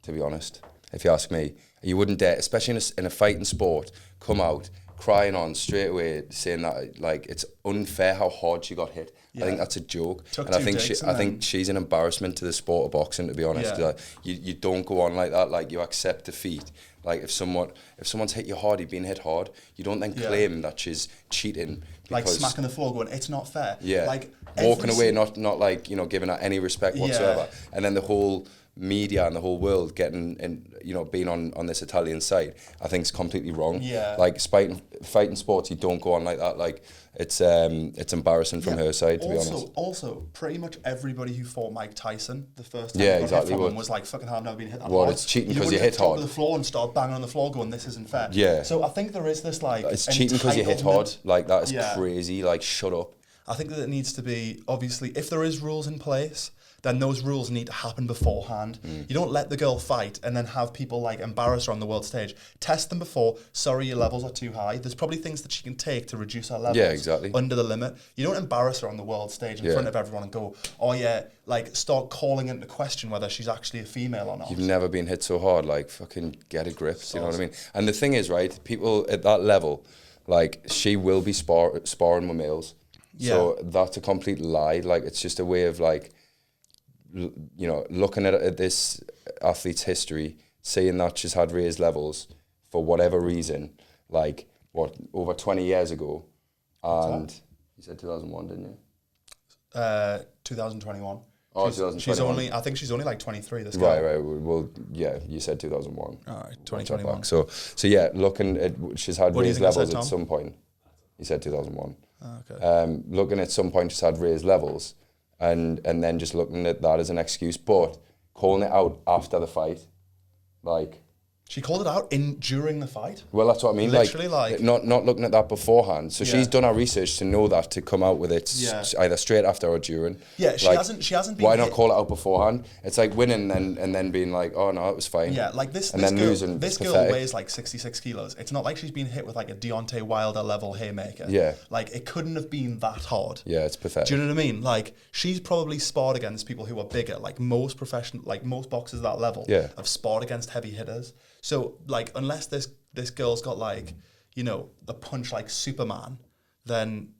to be honest, if you ask me. You wouldn't dare, especially in a fighting sport, come out crying on straight away, saying that like it's unfair how hard she got hit. I think that's a joke, and I think she's an embarrassment to the sport of boxing, to be honest. Like, you don't go on like that. Like, you accept defeat. Like, if someone's hit you hard, you've been hit hard, you don't then claim that she's cheating. Like smacking the floor, going, it's not fair. Yeah. Like walking away, not like, you know, giving her any respect whatsoever. And then the whole media and the whole world getting and being on this Italian side, I think it's completely wrong. Yeah. Like fighting sports, you don't go on like that. Like it's embarrassing from her side, to be honest. Also, pretty much everybody who fought Mike Tyson the first time exactly. him was like, fucking hell, I've never been hit that Well, hard. it's cheating because you hit hard. To the floor and start banging on the floor going, this isn't fair. Yeah. So I think there is this like it's cheating because you hit hard. Like that is crazy. Like shut up. I think that it needs to be, obviously, if there is rules in place, then those rules need to happen beforehand. You don't let the girl fight and then have people like embarrass her on the world stage. Test them before. Sorry, your levels are too high. There's probably things that she can take to reduce her levels under the limit. You don't embarrass her on the world stage in front of everyone and go, oh yeah, like start calling into question whether she's actually a female or not. You've never been hit so hard. Like fucking get a grip. You know what I mean? And the thing is, right, people at that level, like she will be sparring with males. Yeah. So that's a complete lie. Like it's just a way of like, looking at this athlete's history, seeing that she's had raised levels for whatever reason, like over 20 years ago, and you said 2001, didn't you? 2021. Oh, 2021. She's only, I think she's only like 23. This girl. Right. Well, yeah, you said 2001. All right, 2021. So yeah, looking at she's had raised levels at some point. You said 2001. Oh, okay. Looking at some point, she's had raised levels, and then just looking at that as an excuse, but calling it out after the fight, like. She called it out during the fight? Well, that's what I mean. Literally, not looking at that beforehand. So she's done her research to know that, to come out with it either straight after or during. Yeah, she hasn't been. Why not call it out beforehand? It's like winning and then being like, oh no, it was fine. Yeah, like this. And this then girl, losing. This girl weighs like 66 kilos. It's not like she's been hit with like a Deontay Wilder level haymaker. Yeah. Like it couldn't have been that hard. Yeah, it's pathetic. Do you know what I mean? Like she's probably sparred against people who are bigger. Like most most boxers at that level have sparred against heavy hitters. So like unless this girl's got like, a punch like Superman, then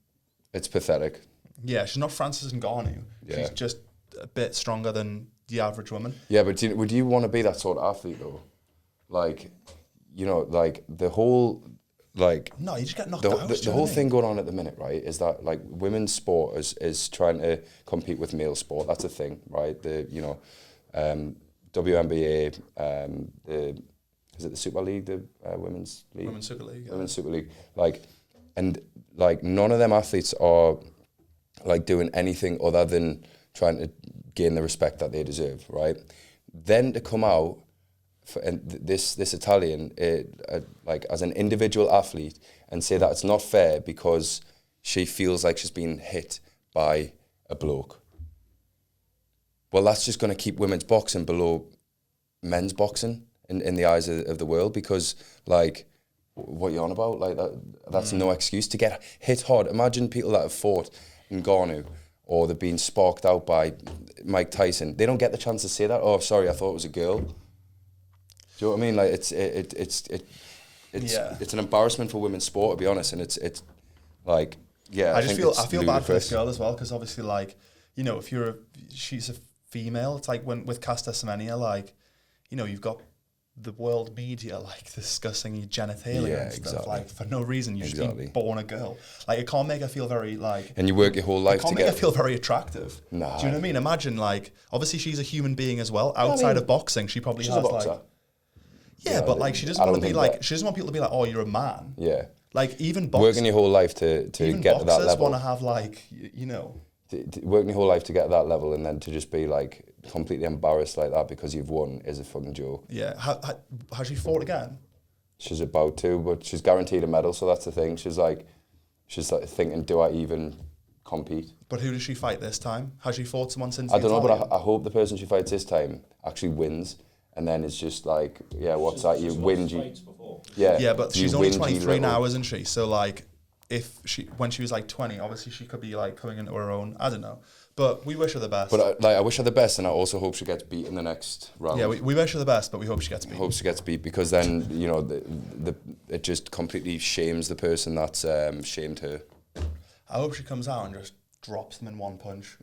it's pathetic. Yeah, she's not Francis Ngannou. Yeah. She's just a bit stronger than the average woman. Yeah, but would you want to be that sort of athlete though? Like, like the whole no, you just get knocked out. The whole thing going on at the minute, right, is that like women's sport is trying to compete with male sport. That's a thing, right? The WNBA, is it the Super League, the Women's League? Women's Super League. Yeah. Women's Super League. Like none of them athletes are like doing anything other than trying to gain the respect that they deserve, right? Then to come out and this Italian, like as an individual athlete, and say that it's not fair because she feels like she's been hit by a bloke. Well, that's just going to keep women's boxing below men's boxing in the eyes of the world, because like, what are you on about? Like that's no excuse to get hit hard. Imagine people that have fought Ngannou or they've been sparked out by Mike Tyson. They don't get the chance to say that. Oh, sorry, I thought it was a girl. Do you know what I mean? Like it's an embarrassment for women's sport, to be honest, and it's like, yeah. I feel bad for this girl as well, because obviously, like, if she's a female, it's like when with Caster Semenya, like, you've got the world media like discussing your genitalia and stuff, like for no reason. You've just been born a girl. Like it can't make her feel very like. And you work your whole life. It can't make her feel very attractive. Nah. Do you know what I mean? Imagine like, obviously she's a human being as well. Outside of boxing, she probably has like. Yeah, but like she doesn't want to be like, she doesn't want people to be like, oh, you're a man. Yeah. Like even boxing. Working your whole life to get to that level. Boxers want to have like, working your whole life to get to that level, and then to just be like completely embarrassed like that because you've won is a fucking joke. Yeah. Has she fought again? She's about to, but she's guaranteed a medal, so that's the thing. She's like thinking, do I even compete? But who does she fight this time? Has she fought someone since? I don't know, but I hope the person she fights this time actually wins, and then it's just like, yeah, what's that? You win. Yeah, but she's only 23 now, isn't she? So like, when she was like 20, obviously she could be like coming into her own. I don't know, but we wish her the best. But I wish her the best, and I also hope she gets beat in the next round. Yeah, we wish her the best, but we hope she gets beat. Hope she gets beat, because then it just completely shames the person that's shamed her. I hope she comes out and just drops them in one punch.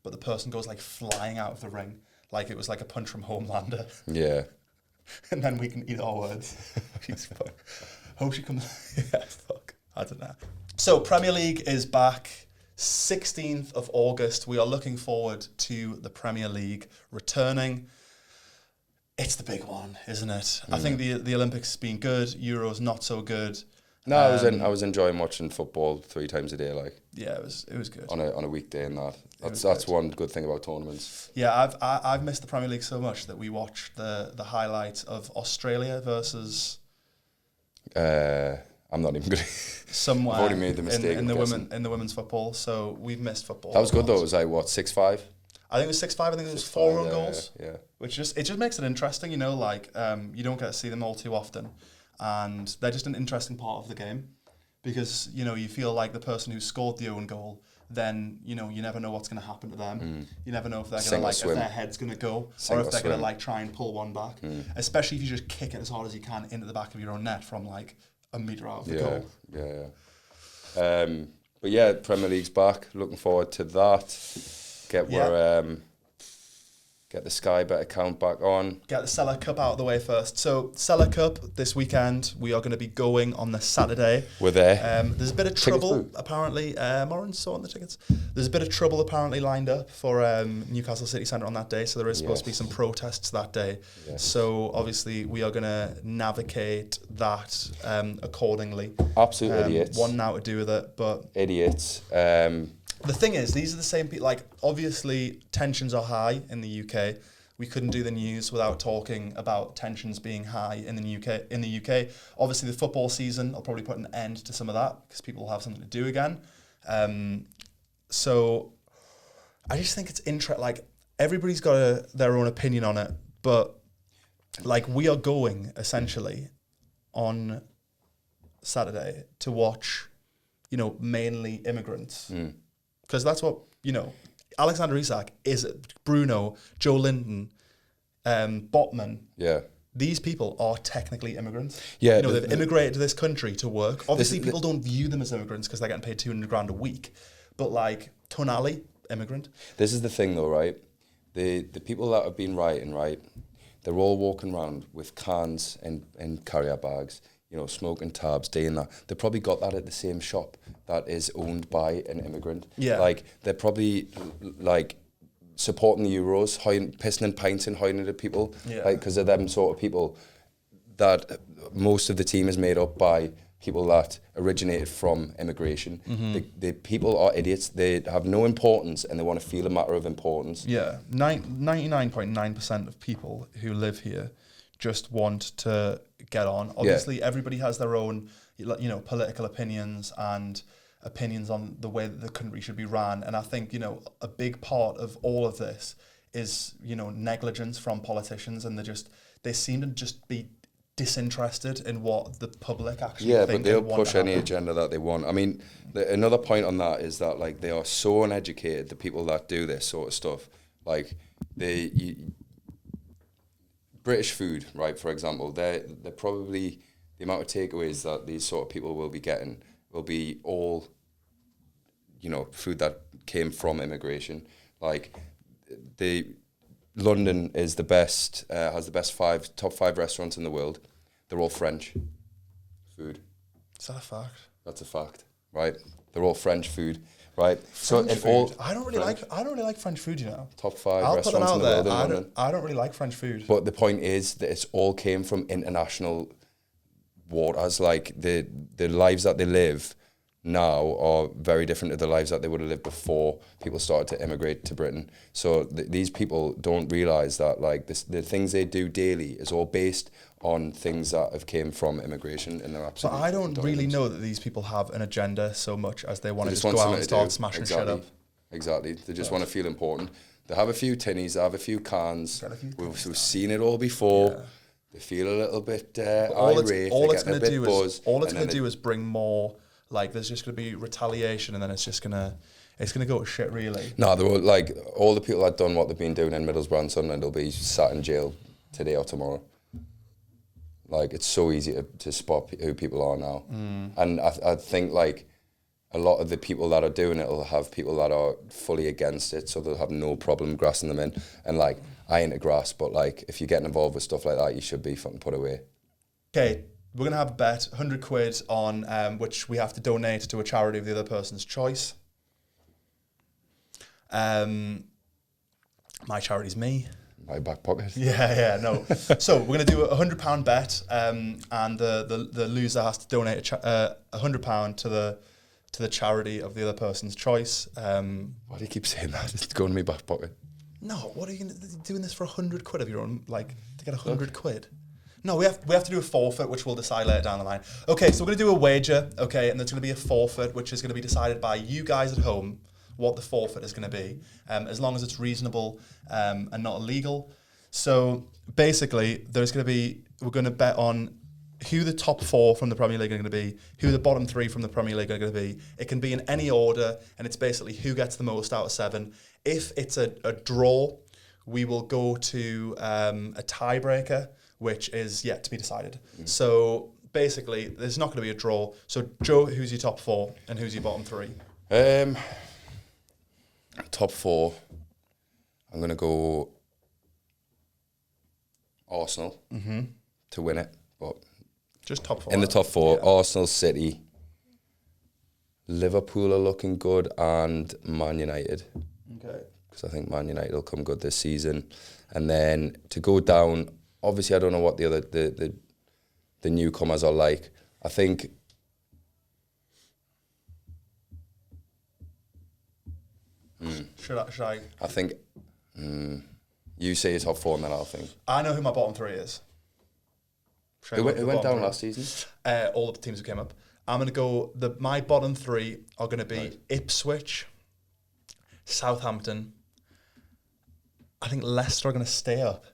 But the person goes like flying out of the ring, like it was like a punch from Homelander. Yeah. And then we can eat our words. Hope she comes. Yeah, fuck. I don't know. So Premier League is back. 16th of August. We are looking forward to the Premier League returning. It's the big one, isn't it? I think the Olympics has been good. Euros not so good. No, I was enjoying watching football 3 times a day, like. Yeah, it was good. On a weekday and that. That's one good thing about tournaments. Yeah, I've missed the Premier League so much that we watched the highlights of Australia versus I'm not even good. Somewhere. I've already made the mistake in the women's football, so we've missed football. That was good though. It was like what, 6-5? I think it was 6-5. I think it was 4 own goals. Yeah. Which it just makes it interesting, you know, like you don't get to see them all too often, and they're just an interesting part of the game, because you know you feel like the person who scored the own goal, then you know you never know what's going to happen to them. You never know if they're going to if their head's going to go, or if they're going to like try and pull one back. Especially if you just kick it as hard as you can into the back of your own net from like a metre out of the goal. Yeah. But yeah, Premier League's back. Looking forward to that. Get the Sky Bet account back on. Get the Cellar Cup out of the way first. So Cellar Cup this weekend, we are going to be going on the Saturday. We're there. There's a bit of trouble apparently. Moran's sorting the tickets. There's a bit of trouble apparently lined up for Newcastle City Centre on that day. So there is supposed to be some protests that day. Yes. So obviously we are going to navigate that accordingly. Absolute idiots. One now to do with it, but idiots. The thing is, these are the same people. Like, obviously, tensions are high in the UK. We couldn't do the news without talking about tensions being high in the UK. Obviously, the football season will probably put an end to some of that because people will have something to do again. So, I just think it's interesting. Like, everybody's got their own opinion on it, but like, we are going essentially on Saturday to watch, you know, mainly immigrants. Because that's what, you know, Alexander Isak, Bruno, Joe Linton, Botman. Yeah. These people are technically immigrants. Yeah. You know, they've immigrated to this country to work. Obviously, people don't view them as immigrants because they're getting paid $200,000 a week. But like, Tonali, immigrant. This is the thing though, right? The people that have been rioting, right? They're all walking around with cans and carrier bags, you know, smoking tabs, doing that. They probably got that at the same shop that is owned by an immigrant. Yeah. Like, they're probably, like, supporting the Euros, pissing and pinting, hiding at people. Yeah. Like, because of them sort of people that most of the team is made up by people that originated from immigration. The people are idiots. They have no importance and they want to feel a matter of importance. Yeah. 99.9% of people who live here just want to get on. Obviously, everybody has their own, you know, political opinions and opinions on the way that the country should be ran. And I think, you know, a big part of all of this is, you know, negligence from politicians, and they seem to just be disinterested in what the public actually think. Yeah, but they'll push any agenda that they want. I mean, another point on that is that, like, they are so uneducated, the people that do this sort of stuff. Like, British food, right, for example, they're probably, the amount of takeaways that these sort of people will be getting will be all, you know, food that came from immigration. Like, London is the best, has the best top 5 restaurants in the world. They're all French food. Is that a fact? That's a fact, right? They're all French food. Right, French food. I don't really like French food, you know. Top 5 restaurants in the world in London. I don't really like French food. But the point is that it's all came from international waters. Like, the lives that they live now are very different to the lives that they would have lived before people started to immigrate to Britain. So these people don't realise that, like, the things they do daily is all based on things that have came from immigration, and they're absolutely. But I don't really know that these people have an agenda so much as they want to just go out and start smashing shit up. Exactly. They just want to feel important. They have a few tinnies, they have a few cans. We've seen it all before. Yeah. They feel a little bit irate. All it's going to do is bring more. Like, there's just going to be retaliation, and then it's going to go to shit, really. No, they're all the people that done what they've been doing in Middlesbrough and Sunderland will be sat in jail today or tomorrow. Like, it's so easy to spot who people are now. And I think, like, a lot of the people that are doing it will have people that are fully against it, so they'll have no problem grassing them in. And, like, I ain't a grass, but, like, if you're getting involved with stuff like that, you should be fucking put away. Okay. We're going to have a bet, £100 on which we have to donate to a charity of the other person's choice. My charity's me. My back pocket. Yeah, no. So we're going to do a £100 bet, and the loser has to donate £100 to the charity of the other person's choice. Why do you keep saying that? It's going to my back pocket. No, what are you doing this for £100 of your own, like, to get £100? No, we have to do a forfeit, which we'll decide later down the line. Okay, so we're going to do a wager, okay, and there's going to be a forfeit, which is going to be decided by you guys at home, what the forfeit is going to be, as long as it's reasonable and not illegal. So basically, we're going to bet on who the top 4 from the Premier League are going to be, who the bottom 3 from the Premier League are going to be. It can be in any order, and it's basically who gets the most out of 7. If it's a draw, we will go to a tiebreaker, which is yet to be decided. So basically, there's not going to be a draw. So Joe, who's your top 4 and who's your bottom 3? Top 4, I'm going to go Arsenal to win it. But just top 4. In the top 4, yeah. Arsenal, City, Liverpool are looking good, and Man United. Okay. Because I think Man United will come good this season. And then to go down, obviously I don't know what the other the newcomers are like. I think Should I? I think you say your top 4 and then I'll think. I know who my bottom 3 is. Who went down last season? All the teams who came up. I'm going to go, my bottom 3 are going to be Ipswich, Southampton. I think Leicester are going to stay up.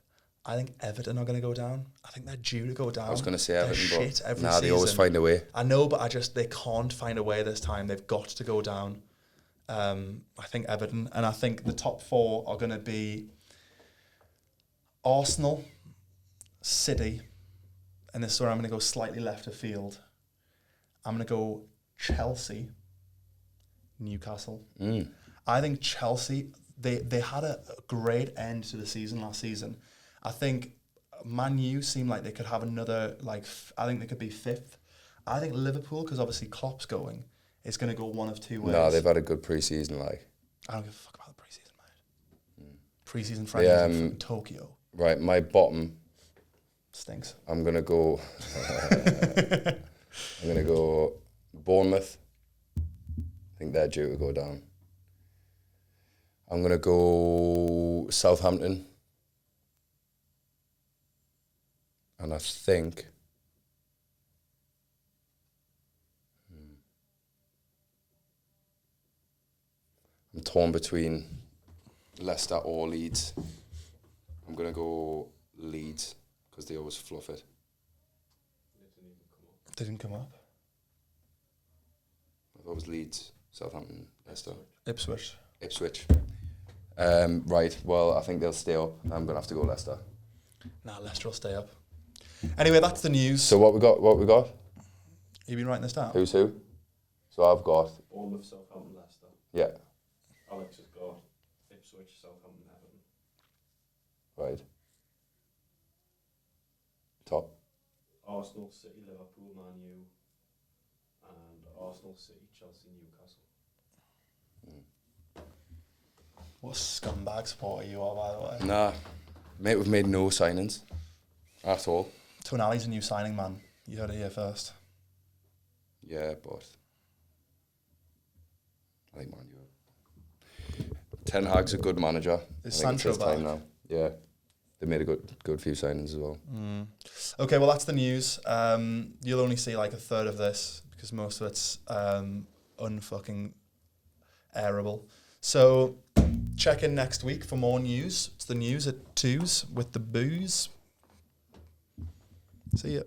I think Everton are going to go down. I think they're due to go down. I was going to say Everton, shit every nah, season. they always find a way. I know, but they can't find a way this time. They've got to go down. I think Everton, and I think the top 4 are going to be Arsenal, City, and this is where I'm going to go slightly left of field. I'm going to go Chelsea, Newcastle. I think Chelsea, they had a great end to the season last season. I think Man U seemed like they could have another, I think they could be 5th. I think Liverpool, because obviously Klopp's going, is going to go one of 2 ways. No, they've had a good pre-season, I don't give a fuck about the pre-season, mate. Pre-season friendlies in Tokyo. Right, my bottom stinks. I'm going to go Bournemouth. I think they're due to go down. I'm going to go Southampton. And I think I'm torn between Leicester or Leeds. I'm going to go Leeds because they always fluff it. They didn't come up. I thought it was Leeds, Southampton, Leicester. Ipswich. Right, well, I think they'll stay up. I'm going to have to go Leicester. Nah, Leicester will stay up. Anyway, that's the news. So what we got? You been writing this down? Who's who? So I've got Bournemouth, Southampton, Leicester. Yeah. Alex has got Ipswich, Southampton, Everton. Right. Top. Arsenal, City, Liverpool, Man U, and Arsenal, City, Chelsea, Newcastle. What scumbag supporter you are, by the way? Nah, mate, we've made no signings at all. Tonali's a new signing, man. You heard it here first. Yeah, but I think Man U. Ten Hag's a good manager. Is Sancho back? Time now. Yeah, they made a good few signings as well. Okay, well that's the news. You'll only see like a third of this because most of it's unfucking airable. So check in next week for more news. It's the news at 2s with the booze. See ya.